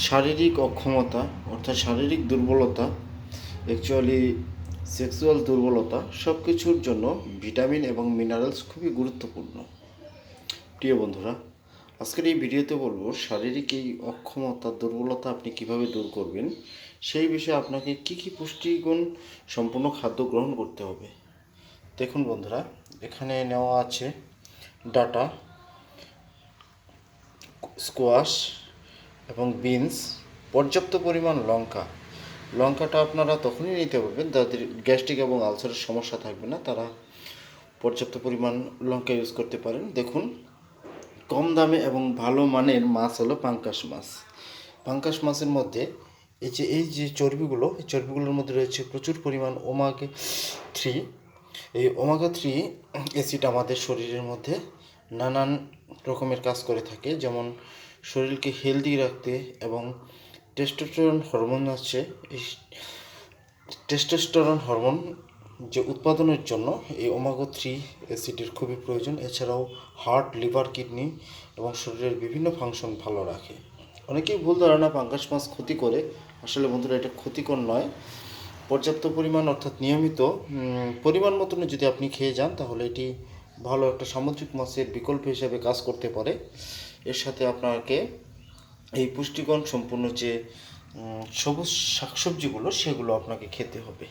শারীরিক অক্ষমতা অর্থাৎ শারীরিক দুর্বলতা, অ্যাকচুয়ালি সেক্সুয়াল দুর্বলতা, সব কিছুর জন্য ভিটামিন এবং মিনারেলস খুবই গুরুত্বপূর্ণ। প্রিয় বন্ধুরা, আজকের এই ভিডিওতে বলবো শারীরিক এই অক্ষমতা দুর্বলতা আপনি কিভাবে দূর করবেন, সেই বিষয়ে আপনাকে কি কি পুষ্টিগুণ সম্পূর্ণ খাদ্য গ্রহণ করতে হবে। দেখুন বন্ধুরা, এখানে নেওয়া আছে ডাটা, স্কোয়াশ এবং বিনস, পর্যাপ্ত পরিমাণ লঙ্কাটা আপনারা তখনই নিতে পারবেন যাদের গ্যাস্ট্রিক এবং আলসারের সমস্যা থাকবে না, তারা পর্যাপ্ত পরিমাণ লঙ্কা ইউজ করতে পারেন। দেখুন, কম দামে এবং ভালো মানের মাছ হলো পাঙ্কাশ মাছের মধ্যে এই যে চর্বিগুলো, এই চর্বিগুলোর মধ্যে রয়েছে প্রচুর পরিমাণ ওমেগা 3। এই ওমেগা 3 অ্যাসিড আমাদের শরীরের মধ্যে নানান রকমের কাজ করে থাকে, যেমন শরীরকে হেলদি রাখতে এবং টেস্টোস্টেরন হরমোন আছে, এই টেস্টোস্টেরন হরমোন যে উৎপাদনের জন্য এই ওমেগা 3 অ্যাসিডের খুবই প্রয়োজন। এছাড়াও হার্ট, লিভার, কিডনি এবং শরীরের বিভিন্ন ফাংশন ভালো রাখে। অনেকেই ভুল ধারণা পাঙ্গাস মাছ ক্ষতি করে, আসলে বন্ধুরা এটা ক্ষতিকর নয়। পর্যাপ্ত পরিমাণ অর্থাৎ নিয়মিত পরিমাণ মতন যদি আপনি খেয়ে যান, তাহলে এটি ভালো একটা সামুদ্রিক মাছের বিকল্প হিসেবে কাজ করতে পারে। এর সাথে আপনাকে এই পুষ্টিগুণ সম্পূর্ণ যে সবুজ শাকসবজিগুলো, সেগুলো আপনাকে খেতে হবে।